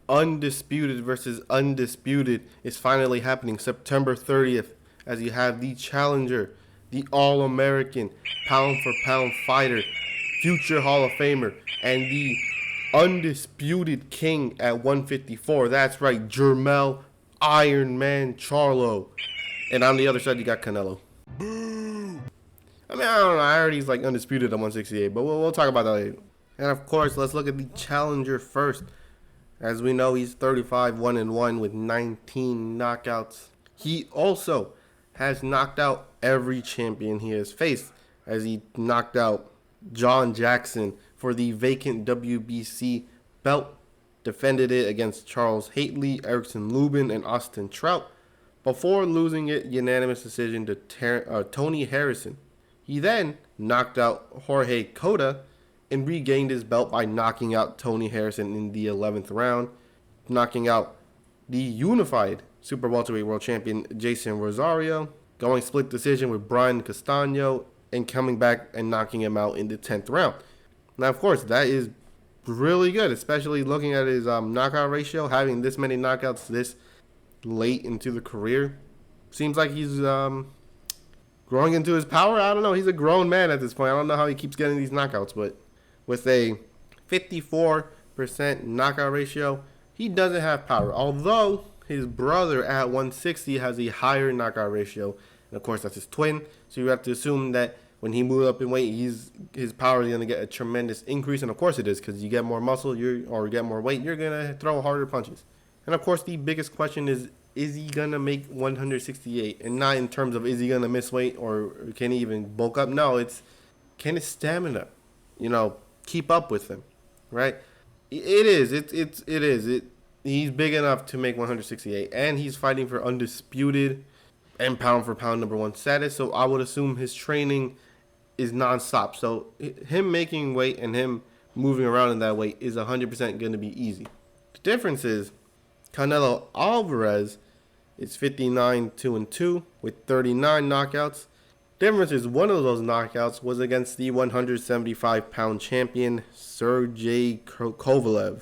Undisputed versus Undisputed is finally happening September 30th, as you have the challenger, the All-American, pound-for-pound fighter, future Hall of Famer, and the undisputed king at 154. That's right, Jermel Iron Man Charlo. And on the other side, you got Canelo. I mean, I don't know. I heard he's like undisputed at 168, but we'll talk about that later. And of course, let's look at the challenger first. As we know, he's 35-1-1 with 19 knockouts. He also has knocked out every champion he has faced, as he knocked out John Jackson for the vacant WBC belt, defended it against Charles Haitley, Erickson Lubin, and Austin Trout, before losing it unanimous decision to Tony Harrison. He then knocked out Jorge Cota and regained his belt by knocking out Tony Harrison in the 11th round, knocking out the unified super welterweight world champion Jason Rosario, going split decision with Brian Castano, and coming back and knocking him out in the 10th round. Now, of course, that is really good, especially looking at his knockout ratio. Having this many knockouts this late into the career seems like he's growing into his power. I don't know. He's a grown man at this point. I don't know how he keeps getting these knockouts, but with a 54% knockout ratio, he doesn't have power. Although his brother at 160 has a higher knockout ratio, and of course that's his twin. So you have to assume that when he moves up in weight, his power is going to get a tremendous increase, and of course it is, because you get more muscle, or get more weight, you're going to throw harder punches. And of course the biggest question is he going to make 168? And not in terms of is he going to miss weight or can he even bulk up? No, it's can his stamina, keep up with him, right? It is. He's big enough to make 168, and he's fighting for undisputed and pound for pound number one status. So I would assume his training is nonstop. So him making weight and him moving around in that weight is 100% going to be easy. The difference is Canelo Alvarez is 59-2-2 with 39 knockouts. Difference is one of those knockouts was against the 175-pound champion Sergey Kovalev.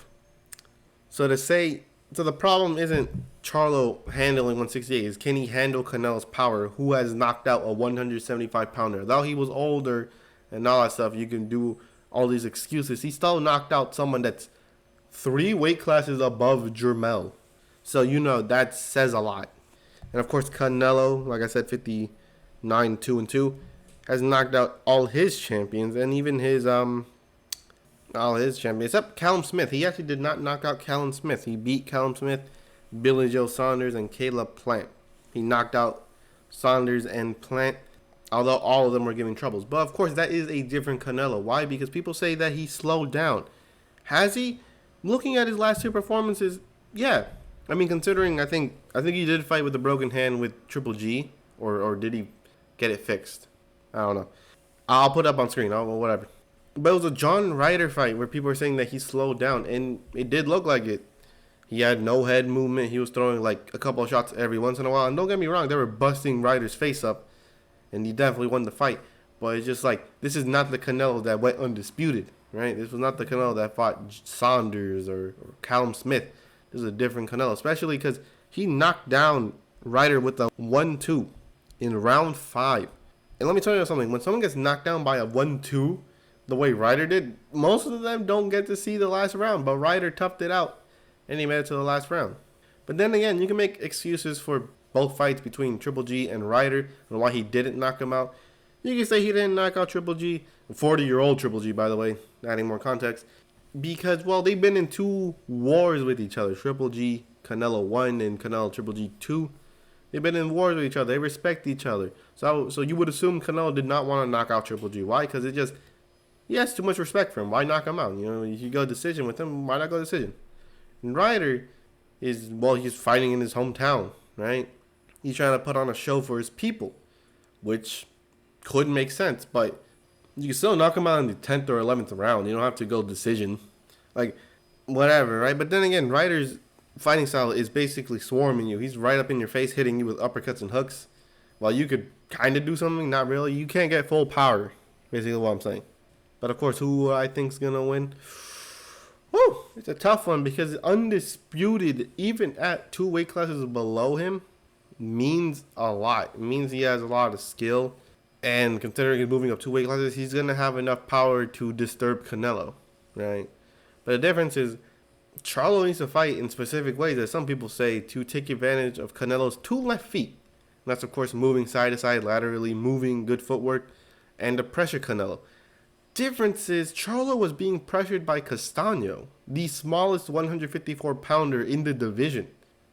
So the problem isn't Charlo handling 168. Is can he handle Canelo's power, who has knocked out a 175-pounder? Though he was older and all that stuff, you can do all these excuses. He still knocked out someone that's 3 weight classes above Jermel. So, that says a lot. And of course, Canelo, like I said, 59-2-2, has knocked out all his champions, and even all his champions, except Callum Smith. He actually did not knock out Callum Smith. He beat Callum Smith, Billy Joe Saunders, and Caleb Plant. He knocked out Saunders and Plant, although all of them were giving troubles. But of course, that is a different Canelo. Why? Because people say that he slowed down. Has he? Looking at his last 2 performances, yeah. I mean, considering I think he did fight with a broken hand with Triple G, or did he get it fixed? I don't know. I'll put it up on screen. Whatever. But it was a John Ryder fight where people were saying that he slowed down, and it did look like it. He had no head movement. He was throwing like a couple of shots every once in a while. And don't get me wrong, they were busting Ryder's face up, and he definitely won the fight. But it's just like, this is not the Canelo that went undisputed, right? This was not the Canelo that fought Saunders or Callum Smith. This is a different Canelo, especially because he knocked down Ryder with a 1-2 in round 5. And let me tell you something. When someone gets knocked down by a 1-2, the way Ryder did, most of them don't get to see the last round. But Ryder toughed it out, and he made it to the last round. But then again, you can make excuses for both fights between Triple G and Ryder and why he didn't knock him out. You can say he didn't knock out Triple G, 40-year-old Triple G, by the way, adding more context. Because, well, they've been in 2 wars with each other. Triple G, Canelo 1, and Canelo Triple G 2. They've been in wars with each other. They respect each other. So you would assume Canelo did not want to knock out Triple G. Why? Because he has too much respect for him. Why knock him out? If you go decision with him, why not go decision? And Ryder he's fighting in his hometown, right? He's trying to put on a show for his people, which could make sense, but you can still knock him out in the 10th or 11th round. You don't have to go decision. Like, whatever, right? But then again, Ryder's fighting style is basically swarming you. He's right up in your face, hitting you with uppercuts and hooks. While you could kind of do something, not really. You can't get full power, basically what I'm saying. But of course, who I think is going to win? Whew, it's a tough one because Undisputed, even at 2 weight classes below him, means a lot. It means he has a lot of skill. And considering he's moving up 2 weight classes, he's going to have enough power to disturb Canelo, right? But the difference is Charlo needs to fight in specific ways, as some people say, to take advantage of Canelo's 2 left feet. And that's, of course, moving side to side laterally, moving good footwork, and to pressure Canelo. Difference is Charlo was being pressured by Castaño, the smallest 154-pounder in the division.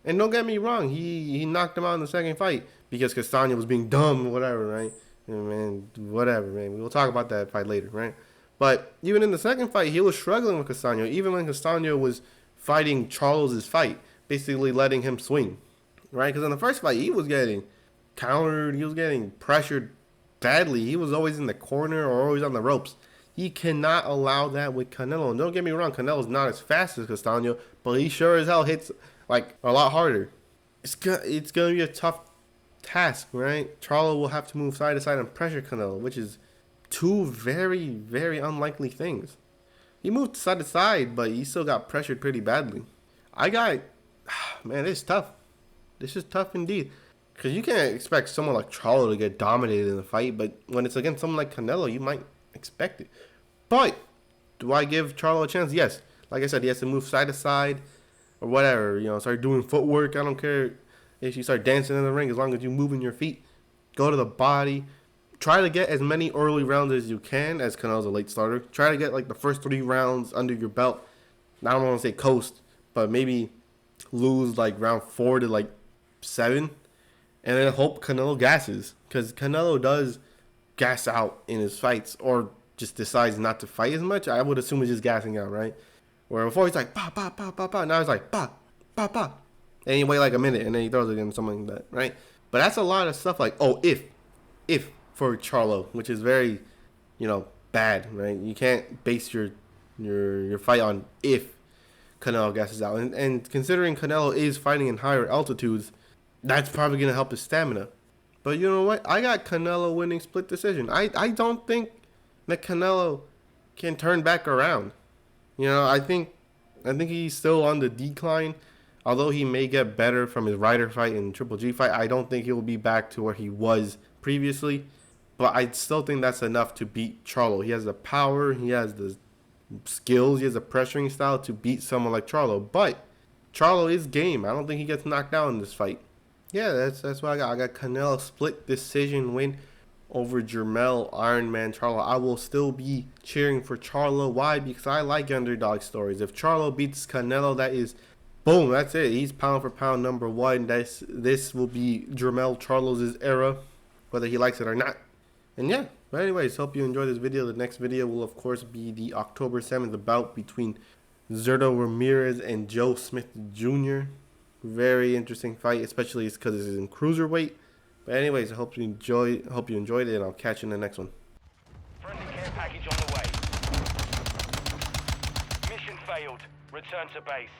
And don't get me wrong, he knocked him out in the second fight because Castaño was being dumb or whatever, right? Man, whatever, man. We'll talk about that fight later, right? But even in the second fight, he was struggling with Castaño, even when Castaño was fighting Charlo's fight, basically letting him swing, right? Because in the first fight, he was getting countered, he was getting pressured badly. He was always in the corner or always on the ropes. He cannot allow that with Canelo. And don't get me wrong, Canelo's not as fast as Castaño, but he sure as hell hits like a lot harder. It's gonna be a tough task, right? Charlo will have to move side to side and pressure Canelo, which is 2 very, very unlikely things. He moved side to side, but he still got pressured pretty badly. Man, this is tough. This is tough indeed. Because you can't expect someone like Charlo to get dominated in the fight, but when it's against someone like Canelo, you might expect it. But do I give Charlo a chance? Yes. Like I said, he has to move side to side or whatever. Start doing footwork. I don't care if you start dancing in the ring, as long as you're moving your feet. Go to the body. Try to get as many early rounds as you can, as Canelo's a late starter. Try to get like the first 3 rounds under your belt. I don't want to say coast, but maybe lose like round 4 to like 7. And then hope Canelo gasses. Because Canelo does gas out in his fights, or just decides not to fight as much. I would assume he's just gassing out, right? Where before he's like, pa, pa, pa, pa, pa. Now he's like, pa, pa, pa. And he wait like a minute, and then he throws it in, something like that, right? But that's a lot of stuff like, oh, if for Charlo, which is very, bad, right? You can't base your fight on if Canelo gasses out. And considering Canelo is fighting in higher altitudes, that's probably going to help his stamina. But you know what? I got Canelo winning split decision. I don't think that Canelo can turn back around. I think he's still on the decline. Although he may get better from his Ryder fight and Triple G fight, I don't think he'll be back to where he was previously. But I still think that's enough to beat Charlo. He has the power, he has the skills, he has a pressuring style to beat someone like Charlo. But Charlo is game. I don't think he gets knocked out in this fight. Yeah, that's what I got. I got Canelo split decision win over Jermell Ironman Charlo. I will still be cheering for Charlo. Why? Because I like underdog stories. If Charlo beats Canelo, that is, boom, that's it. He's pound for pound number 1. This will be Jermell Charlo's era, whether he likes it or not. And yeah, but anyways, hope you enjoyed this video. The next video will, of course, be the October 7th bout between Zurdo Ramirez and Joe Smith Jr. Very interesting fight, especially because it's in cruiserweight. But anyways, I hope you enjoyed it, and I'll catch you in the next one. Friendly care package on the way. Mission failed. Return to base.